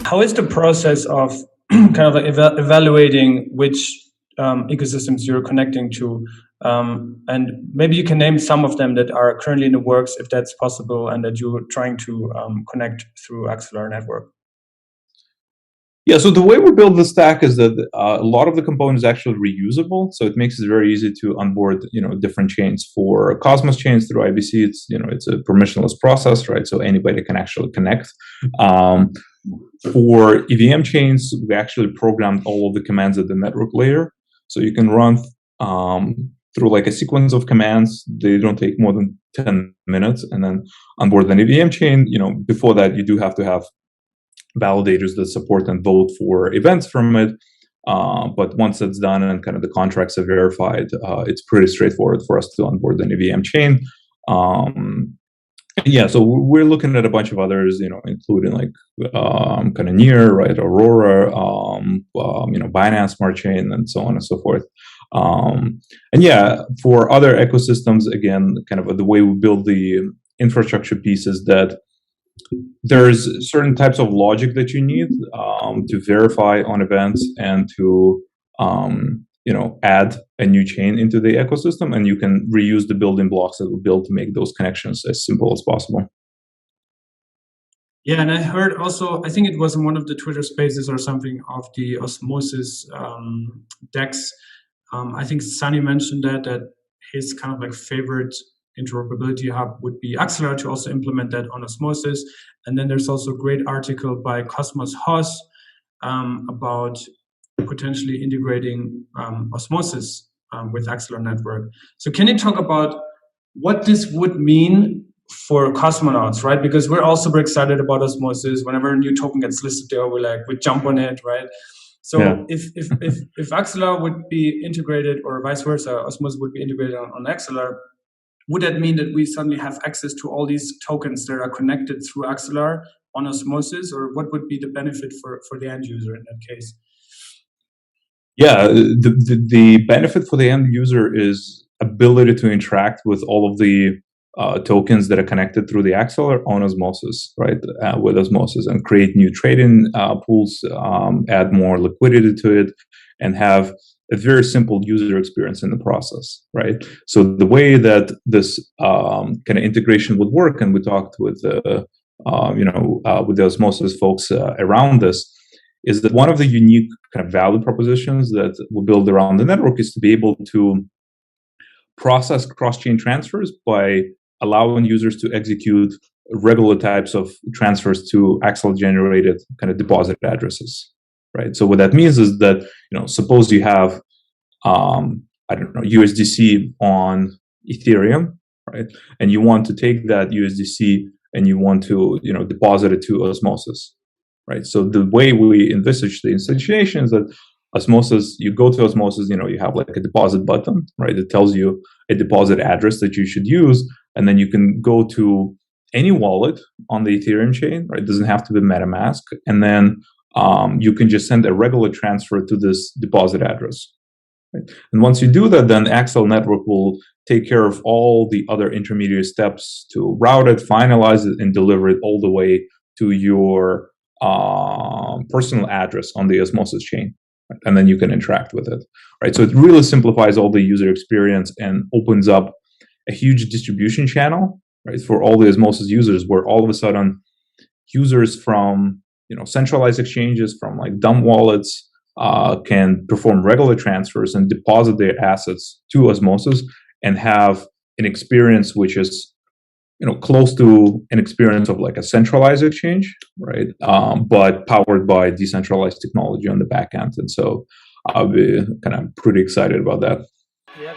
how is the process of kind of like evaluating which ecosystems you're connecting to? And maybe you can name some of them that are currently in the works, if that's possible, and that you're trying to connect through Axelar network. Yeah, so the way we build the stack is that a lot of the components are actually reusable, so it makes it very easy to onboard, different chains. For Cosmos chains through IBC, it's a permissionless process, right? So anybody can actually connect. For EVM chains, we actually programmed all of the commands at the network layer, so you can run through like a sequence of commands. They don't take more than 10 minutes, and then onboard an EVM chain. Before that, you do have to have validators that support and vote for events from it. But once that's done and kind of the contracts are verified, it's pretty straightforward for us to onboard an EVM chain. Yeah, so we're looking at a bunch of others, including like kind of Near, right, Aurora, Binance Smart Chain, and so on and so forth. And yeah, for other ecosystems, again, kind of the way we build the infrastructure piece is that there's certain types of logic that you need to verify on events and to add a new chain into the ecosystem, and you can reuse the building blocks that we built to make those connections as simple as possible. Yeah, and I heard also, I think it was in one of the Twitter spaces or something, of the Osmosis DEX. I think Sunny mentioned that his kind of like favorite interoperability hub would be Axelar, to also implement that on Osmosis. And then there's also a great article by Cosmos Hoss about potentially integrating Osmosis with Axelar network. So can you talk about what this would mean for cosmonauts, right? Because we're all super excited about Osmosis. Whenever a new token gets listed there, we jump on it, right? So yeah. if Axelar would be integrated, or vice versa, Osmosis would be integrated on Axelar, would that mean that we suddenly have access to all these tokens that are connected through Axelar on Osmosis, or what would be the benefit for the end user in that case? Yeah, the benefit for the end user is ability to interact with all of the tokens that are connected through the Axelar on Osmosis, right? With Osmosis, and create new trading pools, add more liquidity to it, and have a very simple user experience in the process, right? So the way that this kind of integration would work, and we talked with with the Osmosis folks around this, is that one of the unique kind of value propositions that we build around the network is to be able to process cross-chain transfers by allowing users to execute regular types of transfers to Axelar-generated kind of deposit addresses, right? So what that means is that, suppose you have, USDC on Ethereum, right? And you want to take that USDC and you want to, deposit it to Osmosis, right? So the way we envisage the instantiation is that Osmosis, you go to Osmosis, you have like a deposit button, right? It tells you a deposit address that you should use, and then you can go to any wallet on the Ethereum chain, right? It doesn't have to be MetaMask, and then you can just send a regular transfer to this deposit address, right? And once you do that, then Axelar network will take care of all the other intermediate steps to route it, finalize it, and deliver it all the way to your personal address on the Osmosis chain. And then you can interact with it, right? So it really simplifies all the user experience and opens up a huge distribution channel, right, for all the Osmosis users, where all of a sudden users from centralized exchanges, from like dumb wallets, can perform regular transfers and deposit their assets to Osmosis and have an experience which is close to an experience of like a centralized exchange, right? But powered by decentralized technology on the back end. And so I'll be kind of pretty excited about that. Yeah.